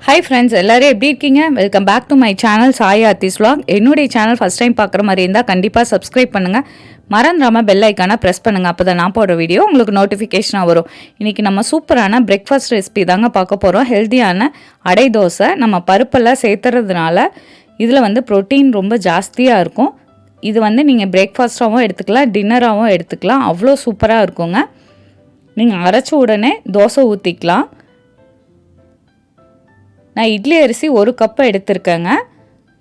Hi friends, எல்லாரும் எப்படி இருக்கீங்க? Welcome back to my channel Sai Aarthi's vlog. என்னுடைய சேனல் ஃபஸ்ட் டைம் பார்க்குற மாதிரி இருந்தால் கண்டிப்பாக சப்ஸ்கிரைப் பண்ணுங்கள். மறந்துடாமல் பெல் ஐக்கானை ப்ரெஸ் பண்ணுங்கள். அப்போ தான் நான் போடுற வீடியோ உங்களுக்கு நோட்டிஃபிகேஷனாக வரும். இன்றைக்கி நம்ம சூப்பரான பிரேக்ஃபாஸ்ட் ரெசிபி தாங்க பார்க்க போகிறோம். ஹெல்த்தியான அடை தோசை. நம்ம பருப்பெல்லாம் சேர்த்துறதுனால இதில் வந்து ப்ரோட்டீன் ரொம்ப ஜாஸ்தியாக இருக்கும். இது வந்து நீங்கள் பிரேக்ஃபாஸ்ட்டாகவும் எடுத்துக்கலாம், டின்னராகவும் எடுத்துக்கலாம். அவ்வளோ சூப்பராக இருக்குங்க. நீங்கள் அரைச்ச உடனே தோசை ஊற்றிக்கலாம். நான் இட்லி அரிசி 1 கப்பு எடுத்திருக்கேங்க.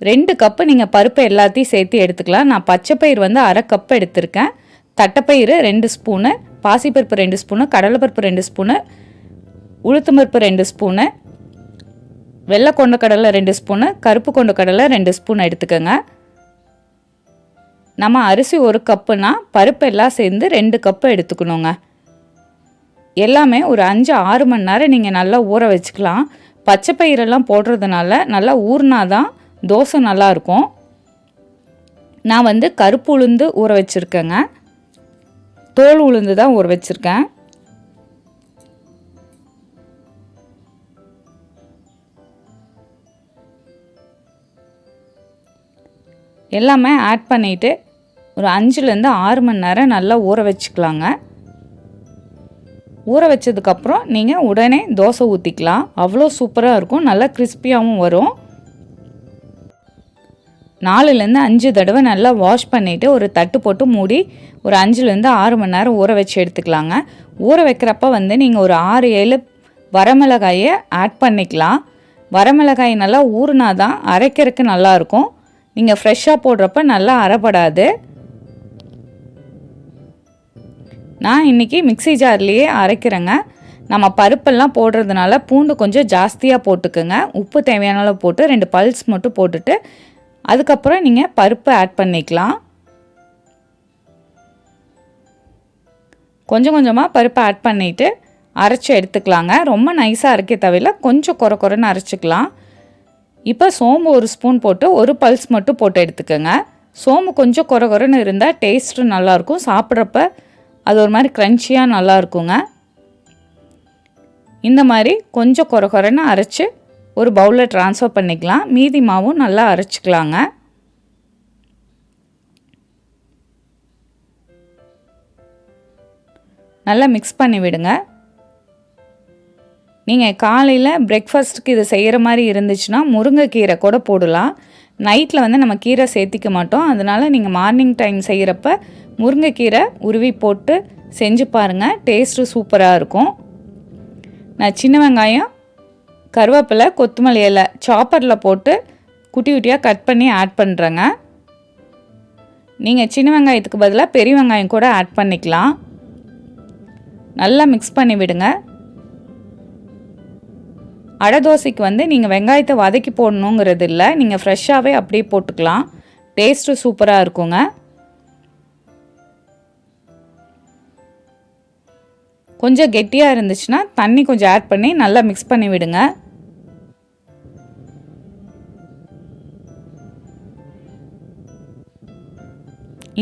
2 கப்பு நீங்கள் பருப்பை எல்லாத்தையும் சேர்த்து எடுத்துக்கலாம். நான் பச்சைப்பயிறு வந்து அரை கப்பு எடுத்திருக்கேன். தட்டைப்பயிறு 2 ஸ்பூனு, பாசிப்பருப்பு 2 ஸ்பூனு, கடலைப்பருப்பு 2 ஸ்பூனு, உளுத்தம்பருப்பு 2 ஸ்பூனு, வெள்ளை கொண்டக்கடலை 2 ஸ்பூனு, கருப்பு கொண்டக்கடலை 2 ஸ்பூன் எடுத்துக்கோங்க. நம்ம அரிசி 1 கப்புனா பருப்பு எல்லாம் சேர்ந்து 2 கப்பு எடுத்துக்கணுங்க. எல்லாமே ஒரு 5-6 மணி நேரம் நீங்கள் நல்லா ஊற வச்சுக்கலாம். பச்சை பயிரெல்லாம் போடுறதுனால நல்லா ஊறினாதான் தோசை நல்லாயிருக்கும். நான் வந்து கருப்பு உளுந்து ஊற வச்சுருக்கேங்க. தோல் உளுந்து தான் ஊற வச்சுருக்கேன். எல்லாமே ஆட் பண்ணிவிட்டு ஒரு 5-6 மணி நேரம் நல்லா ஊற வச்சுக்கலாங்க. ஊற வச்சதுக்கப்புறம் நீங்கள் உடனே தோசை ஊற்றிக்கலாம். அவ்வளோ சூப்பராக இருக்கும். நல்லா கிறிஸ்பியாகவும் வரும். 4-5 தடவை நல்லா வாஷ் பண்ணிவிட்டு ஒரு தட்டு போட்டு மூடி ஒரு 5-6 மணி நேரம் ஊற வச்சு எடுத்துக்கலாங்க. ஊற வைக்கிறப்ப வந்து நீங்கள் ஒரு 6-7 வரமிளகாயை ஆட் பண்ணிக்கலாம். வரமிளகாய் நல்லா ஊறினா தான் அரைக்கிறதுக்கு நல்லாயிருக்கும். நீங்கள் ஃப்ரெஷ்ஷாக போடுறப்ப நல்லா அரைப்படாது. நான் இன்றைக்கி மிக்ஸி ஜார்லேயே அரைக்கிறேங்க. நம்ம பருப்பெல்லாம் போடுறதுனால பூண்டு கொஞ்சம் ஜாஸ்தியாக போட்டுக்குங்க. உப்பு தேவையான அளவு போட்டு 2 பல்ஸ் மட்டும் போட்டுட்டு அதுக்கப்புறம் நீங்கள் பருப்பு ஆட் பண்ணிக்கலாம். கொஞ்சம் கொஞ்சமாக பருப்பு ஆட் பண்ணிவிட்டு அரைச்சி எடுத்துக்கலாங்க. ரொம்ப நைஸாக அரைக்க தேவையில்லை, கொஞ்சம் குறைன்னு அரைச்சிக்கலாம். இப்போ சோம்பு 1 ஸ்பூன் போட்டு 1 பல்ஸ் மட்டும் போட்டு எடுத்துக்கோங்க. சோம்பு கொஞ்சம் குறைன்னு இருந்தால் டேஸ்ட்டு நல்லாயிருக்கும். சாப்பிட்றப்ப அது ஒரு மாதிரி க்ரன்ச்சியாக நல்லா இருக்குங்க. இந்த மாதிரி கொஞ்சம் குறைன்னு அரைச்சி ஒரு பவுலில் ட்ரான்ஸ்ஃபர் பண்ணிக்கலாம். மீதி மாவும் நல்லா அரைச்சிக்கலாங்க. நல்லா மிக்ஸ் பண்ணி விடுங்க. நீங்கள் காலையில் பிரேக்ஃபாஸ்ட்டுக்கு இது செய்கிற மாதிரி இருந்துச்சுன்னா முருங்கைக்கீரை கூட போடலாம். நைட்டில் வந்து நம்ம கீரை சேர்த்திக்க மாட்டோம். அதனால் நீங்கள் மார்னிங் டைம் செய்கிறப்ப முருங்கைக்கீரை உருவி போட்டு செஞ்சு பாருங்கள். டேஸ்ட்டு சூப்பராக இருக்கும். நான் சின்ன வெங்காயம், கருவேப்பிலை, கொத்தமல்லி இலை சாப்பரில் போட்டு குட்டி குட்டியாக கட் பண்ணி ஆட் பண்ணுறேங்க. நீங்கள் சின்ன வெங்காயத்துக்கு பதிலாக பெரிய வெங்காயம் கூட ஆட் பண்ணிக்கலாம். நல்லா மிக்ஸ் பண்ணி விடுங்க. அடை தோசைக்கு வந்து நீங்கள் வெங்காயத்தை வதக்கி போடணுங்கிறது இல்லை, நீங்கள் ஃப்ரெஷ்ஷாகவே அப்படியே போட்டுக்கலாம். டேஸ்ட்டு சூப்பராக இருக்குங்க. கொஞ்சம் கெட்டியாக இருந்துச்சுன்னா தண்ணி கொஞ்சம் ஆட் பண்ணி நல்லா மிக்ஸ் பண்ணி விடுங்க.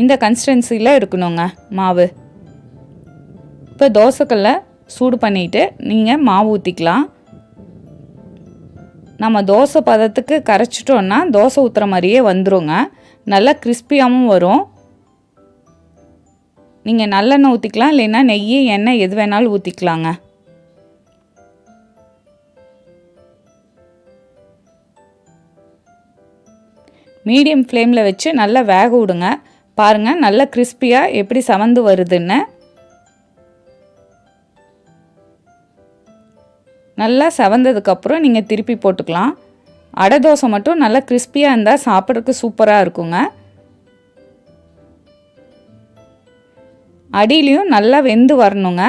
இந்த கன்சிஸ்டன்சியில் இருக்கணுங்க மாவு. இப்போ தோசைக்கல்லை சூடு பண்ணிவிட்டு நீங்கள் மாவு ஊற்றிக்கலாம். நம்ம தோசை பதத்துக்கு கரைச்சிட்டோன்னா தோசை ஊற்றுற மாதிரியே வந்துடுங்க. நல்லா கிறிஸ்பியாகவும் வரும். நீங்கள் நல்லெண்ணெய் ஊற்றிக்கலாம், இல்லைன்னா நெய், எண்ணெய் எது வேணாலும் ஊற்றிக்கலாங்க. மீடியம் ஃப்ளேமில் வச்சு நல்லா வேக விடுங்க. பாருங்கள் நல்லா கிறிஸ்பியாக எப்படி சவந்து வருதுன்னு. நல்லா செவந்ததுக்கப்புறம் நீங்கள் திருப்பி போட்டுக்கலாம். அடை தோசை மட்டும் நல்லா கிறிஸ்பியாக இருந்தால் சாப்பிட்றதுக்கு சூப்பராக இருக்குங்க. அடியிலையும் நல்லா வெந்து வரணுங்க.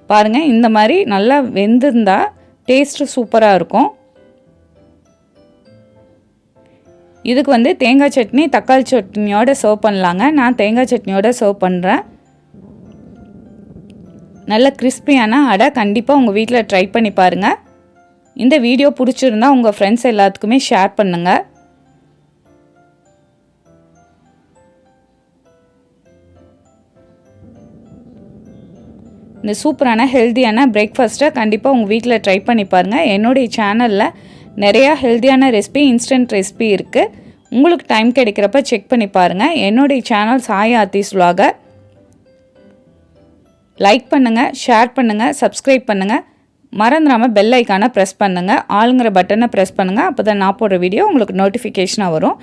பாருங்கள் இந்த மாதிரி நல்லா வெந்திருந்தால் டேஸ்ட்டு சூப்பராக இருக்கும். இதுக்கு வந்து தேங்காய் சட்னி, தக்காளி சட்னியோடு சர்வ் பண்ணலாங்க. நான் தேங்காய் சட்னியோடு சர்வ் பண்ணுறேன். நல்ல கிறிஸ்பியான அடை கண்டிப்பாக உங்கள் வீட்டில் ட்ரை பண்ணி பாருங்கள். இந்த வீடியோ பிடிச்சிருந்தா உங்கள் ஃப்ரெண்ட்ஸ் எல்லாத்துக்குமே ஷேர் பண்ணுங்கள். இந்த சூப்பரான ஹெல்த்தியான பிரேக்ஃபாஸ்ட்டை கண்டிப்பாக உங்கள் வீட்டில் ட்ரை பண்ணி பாருங்கள். என்னுடைய சேனலில் நிறையா ஹெல்த்தியான ரெசிபி, இன்ஸ்டன்ட் ரெசிபி இருக்குது. உங்களுக்கு டைம் கிடைக்கிறப்ப செக் பண்ணி பாருங்கள். என்னுடைய channel Sai Aarthi's vlog like பண்ணுங்கள், ஷேர் பண்ணுங்கள், சப்ஸ்கிரைப் பண்ணுங்கள். மறந்துடாமல் பெல் ஐக்கானை ப்ரெஸ் பண்ணுங்கள், ஆளுங்கிற பட்டனை ப்ரெஸ் பண்ணுங்கள். அப்போ தான் நான் போடுற வீடியோ உங்களுக்கு நோட்டிஃபிகேஷனாக வரும்.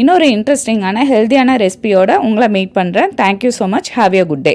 இன்னொரு இன்ட்ரெஸ்டிங்கான ஹெல்த்தியான ரெசிபியோடு உங்களை மீட் பண்ணுறேன். Thank you so much. Have a good day.